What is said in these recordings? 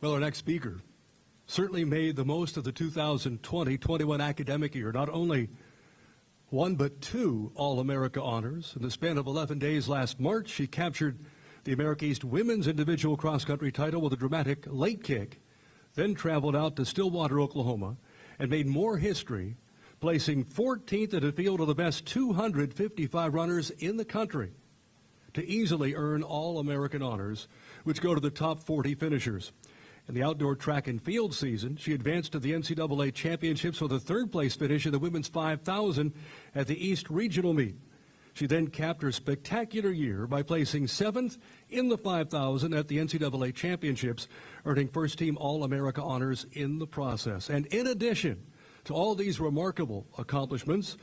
Well, our next speaker certainly made the most of the 2020-21 academic year. Not only one, but two All-America honors. In the span of 11 days last March, she captured the America East women's individual cross-country title with a dramatic late kick, then traveled out to Stillwater, Oklahoma, and made more history, placing 14th in a field of the best 255 runners in the country to easily earn All-American honors, which go to the top 40 finishers. In the outdoor track and field season, she advanced to the NCAA championships with a third-place finish in the women's 5,000 at the East Regional Meet. She then capped her spectacular year by placing 7th in the 5,000 at the NCAA championships, earning first-team All-America honors in the process. And in addition to all these remarkable accomplishments,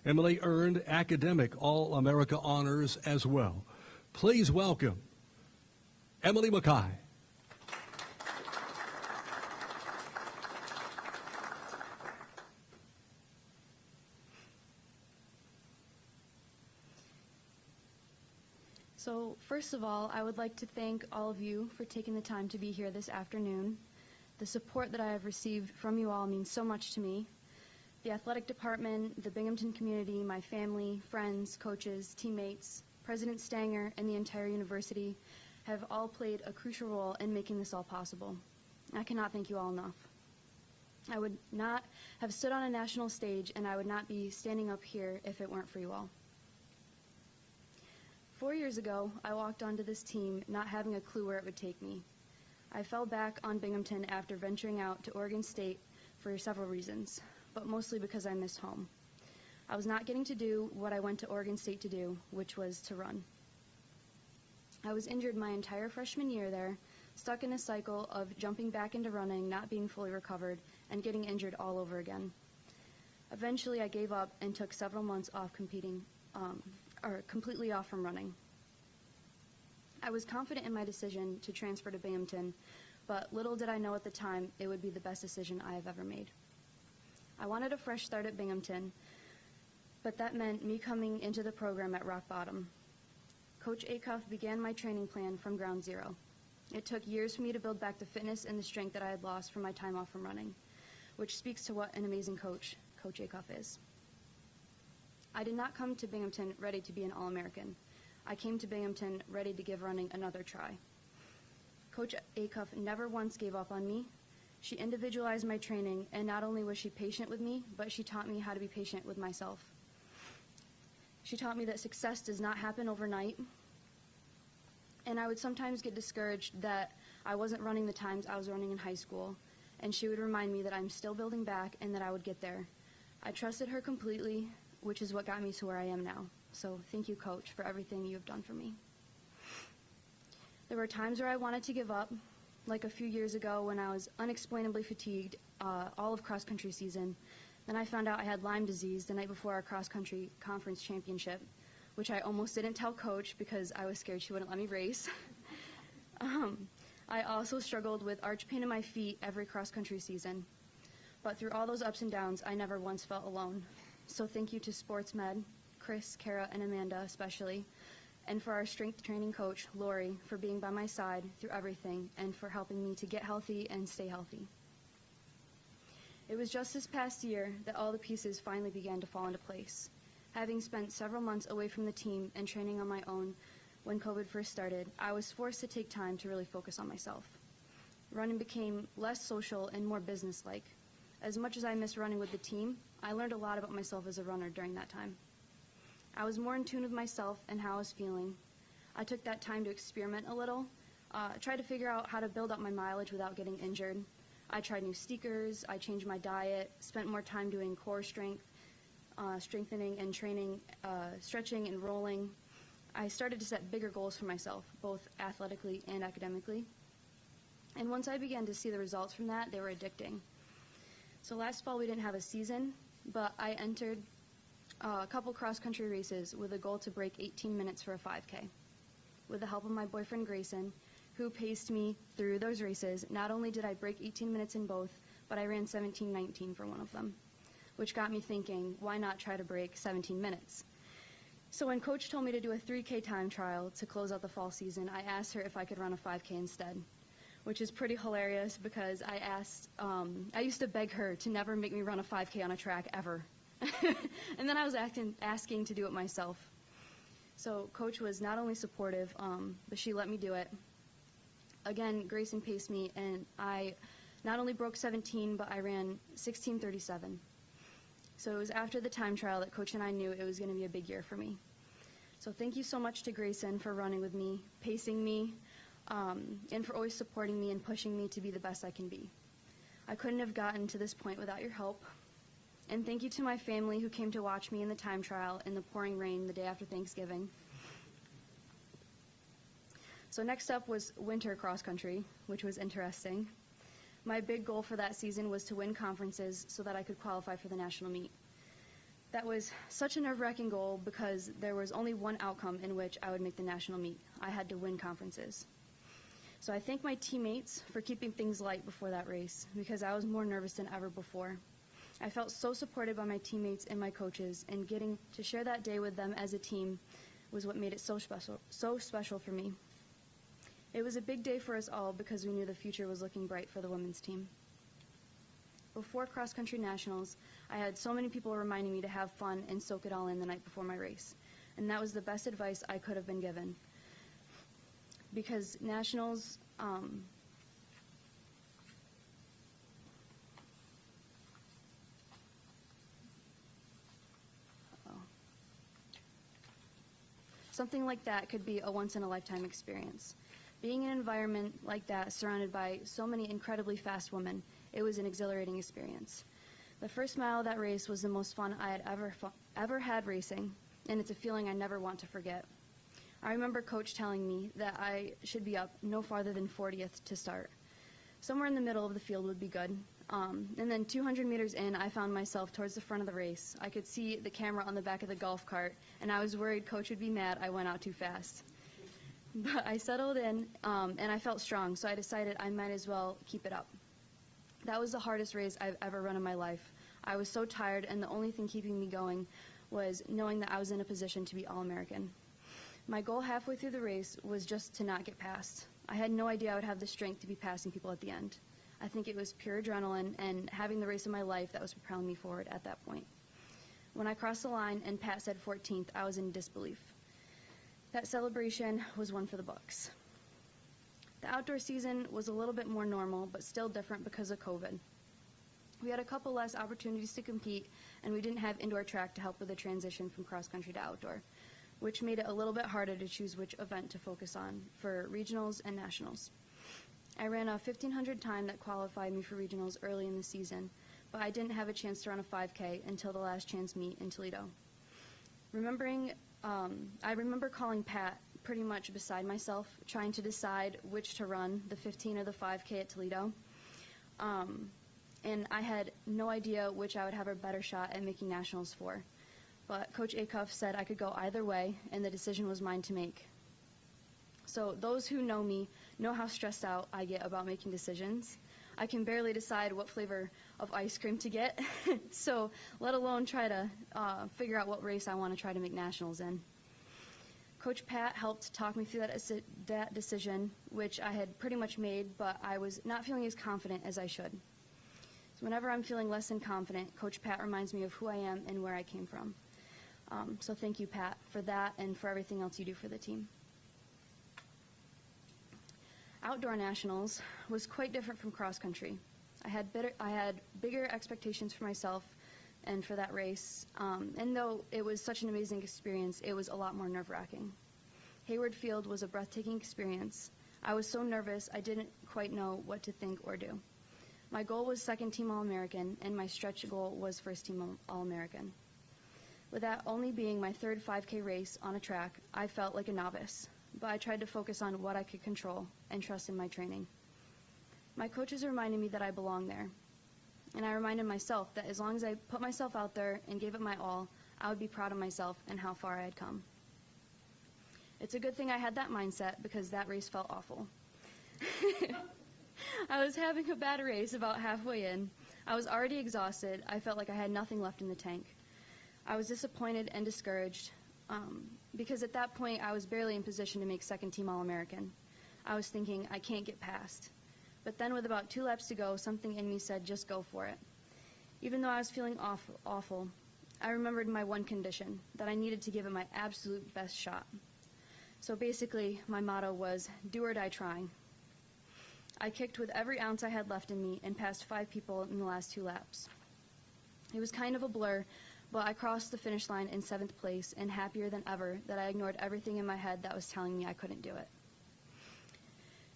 Emily earned academic All-America honors as well. Please welcome Emily Mackay. So first of all, I would like to thank all of you for taking the time to be here this afternoon. The support that I have received from you all means so much to me. The athletic department, the Binghamton community, my family, friends, coaches, teammates, President Stanger, and the entire university have all played a crucial role in making this all possible. I cannot thank you all enough. I would not have stood on a national stage, and I would not be standing up here if it weren't for you all. 4 years ago, I walked onto this team not having a clue where it would take me. I fell back on Binghamton after venturing out to Oregon State for several reasons, but mostly because I missed home. I was not getting to do what I went to Oregon State to do, which was to run. I was injured my entire freshman year there, stuck in a cycle of jumping back into running, not being fully recovered, and getting injured all over again. Eventually, I gave up and took several months off completely off from running. I was confident in my decision to transfer to Binghamton, but little did I know at the time it would be the best decision I have ever made. I wanted a fresh start at Binghamton, but that meant me coming into the program at rock bottom. Coach Acuff began my training plan from ground zero. It took years for me to build back the fitness and the strength that I had lost from my time off from running, which speaks to what an amazing coach Coach Acuff is. I did not come to Binghamton ready to be an All-American. I came to Binghamton ready to give running another try. Coach Acuff never once gave up on me. She individualized my training, and not only was she patient with me, but she taught me how to be patient with myself. She taught me that success does not happen overnight, and I would sometimes get discouraged that I wasn't running the times I was running in high school, and she would remind me that I'm still building back and that I would get there. I trusted her completely, which is what got me to where I am now. So thank you, Coach, for everything you have done for me. There were times where I wanted to give up, like a few years ago when I was unexplainably fatigued all of cross-country season. Then I found out I had Lyme disease the night before our cross-country conference championship, which I almost didn't tell Coach because I was scared she wouldn't let me race. I also struggled with arch pain in my feet every cross-country season. But through all those ups and downs, I never once felt alone. So thank you to Sports Med, Chris, Kara, and Amanda especially, and for our strength training coach, Lori, for being by my side through everything and for helping me to get healthy and stay healthy. It was just this past year that all the pieces finally began to fall into place. Having spent several months away from the team and training on my own when COVID first started, I was forced to take time to really focus on myself. Running became less social and more businesslike. As much as I missed running with the team, I learned a lot about myself as a runner during that time. I was more in tune with myself and how I was feeling. I took that time to experiment a little, tried to figure out how to build up my mileage without getting injured. I tried new sneakers, I changed my diet, spent more time doing core strength, strengthening and training, stretching and rolling. I started to set bigger goals for myself, both athletically and academically. And once I began to see the results from that, they were addicting. So last fall we didn't have a season, but I entered a couple cross-country races with a goal to break 18 minutes for a 5K. With the help of my boyfriend Grayson, who paced me through those races, not only did I break 18 minutes in both, but I ran 17:19 for one of them, which got me thinking, why not try to break 17 minutes? So when Coach told me to do a 3K time trial to close out the fall season, I asked her if I could run a 5K instead. which is pretty hilarious because I used to beg her to never make me run a 5K on a track ever. And then I was asking to do it myself. So Coach was not only supportive, but she let me do it. Again, Grayson paced me, and I not only broke 17, but I ran 16:37. So it was after the time trial that Coach and I knew it was going to be a big year for me. So thank you so much to Grayson for running with me, pacing me, and for always supporting me and pushing me to be the best I can be. I couldn't have gotten to this point without your help. And thank you to my family who came to watch me in the time trial in the pouring rain the day after Thanksgiving. So next up was winter cross country, which was interesting. My big goal for that season was to win conferences so that I could qualify for the national meet. That was such a nerve-wracking goal because there was only one outcome in which I would make the national meet. I had to win conferences. So I thank my teammates for keeping things light before that race because I was more nervous than ever before. I felt so supported by my teammates and my coaches, and getting to share that day with them as a team was what made it so special for me. It was a big day for us all because we knew the future was looking bright for the women's team. Before cross-country nationals, I had so many people reminding me to have fun and soak it all in the night before my race, and that was the best advice I could have been given. Because nationals, something like that could be a once-in-a-lifetime experience. Being in an environment like that, surrounded by so many incredibly fast women, it was an exhilarating experience. The first mile of that race was the most fun I had ever had racing, and it's a feeling I never want to forget. I remember Coach telling me that I should be up no farther than 40th to start. Somewhere in the middle of the field would be good. And then 200 meters in, I found myself towards the front of the race. I could see the camera on the back of the golf cart, and I was worried Coach would be mad I went out too fast. But I settled in, and I felt strong, so I decided I might as well keep it up. That was the hardest race I've ever run in my life. I was so tired, and the only thing keeping me going was knowing that I was in a position to be All-American. My goal halfway through the race was just to not get passed. I had no idea I would have the strength to be passing people at the end. I think it was pure adrenaline and having the race of my life that was propelling me forward at that point. When I crossed the line and Pat said 14th, I was in disbelief. That celebration was one for the books. The outdoor season was a little bit more normal, but still different because of COVID. We had a couple less opportunities to compete, and we didn't have indoor track to help with the transition from cross-country to outdoor, which made it a little bit harder to choose which event to focus on for regionals and nationals. I ran a 1,500 time that qualified me for regionals early in the season, but I didn't have a chance to run a 5K until the last chance meet in Toledo. I remember calling Pat pretty much beside myself, trying to decide which to run, the 15 or the 5K at Toledo. And I had no idea which I would have a better shot at making nationals for. But Coach Acuff said I could go either way, and the decision was mine to make. So those who know me know how stressed out I get about making decisions. I can barely decide what flavor of ice cream to get, so let alone try to figure out what race I want to try to make nationals in. Coach Pat helped talk me through that decision, which I had pretty much made, but I was not feeling as confident as I should. So whenever I'm feeling less than confident, Coach Pat reminds me of who I am and where I came from. So thank you, Pat, for that and for everything else you do for the team. Outdoor nationals was quite different from cross country. I had bigger expectations for myself and for that race, and though it was such an amazing experience, it was a lot more nerve-wracking. Hayward Field was a breathtaking experience. I was so nervous I didn't quite know what to think or do. My goal was second team All-American, and my stretch goal was first team All-American. With that only being my third 5K race on a track, I felt like a novice, but I tried to focus on what I could control and trust in my training. My coaches reminded me that I belong there, and I reminded myself that as long as I put myself out there and gave it my all, I would be proud of myself and how far I had come. It's a good thing I had that mindset because that race felt awful. I was having a bad race about halfway in. I was already exhausted. I felt like I had nothing left in the tank. I was disappointed and discouraged because at that point I was barely in position to make second team All-American. I was thinking, I can't get past. But then with about 2 laps to go, something in me said, just go for it. Even though I was feeling awful, I remembered my one condition, that I needed to give it my absolute best shot. So basically, my motto was, do or die trying. I kicked with every ounce I had left in me and passed 5 people in the last 2 laps. It was kind of a blur, but I crossed the finish line in 7th place and happier than ever that I ignored everything in my head that was telling me I couldn't do it.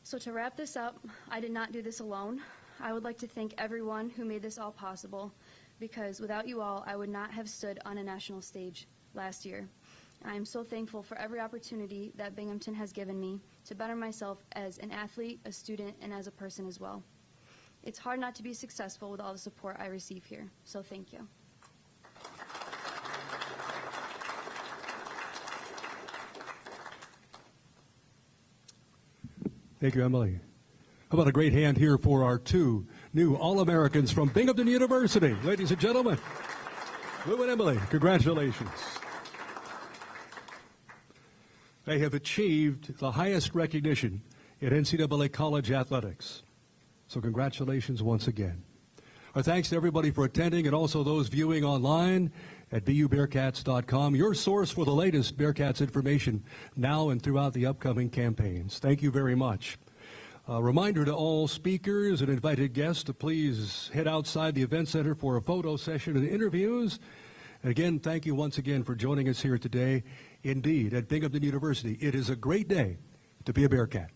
So to wrap this up, I did not do this alone. I would like to thank everyone who made this all possible, because without you all, I would not have stood on a national stage last year. I am so thankful for every opportunity that Binghamton has given me to better myself as an athlete, a student, and as a person as well. It's hard not to be successful with all the support I receive here, so thank you. Thank you, Emily. How about a great hand here for our 2 new All-Americans from Binghamton University. Ladies and gentlemen, Lou and Emily, congratulations. They have achieved the highest recognition in NCAA college athletics. So congratulations once again. Our thanks to everybody for attending and also those viewing online at BUBearcats.com, your source for the latest Bearcats information now and throughout the upcoming campaigns. Thank you very much. A reminder to all speakers and invited guests to please head outside the event center for a photo session and interviews. And again, thank you once again for joining us here today. Indeed, at Binghamton University, it is a great day to be a Bearcat.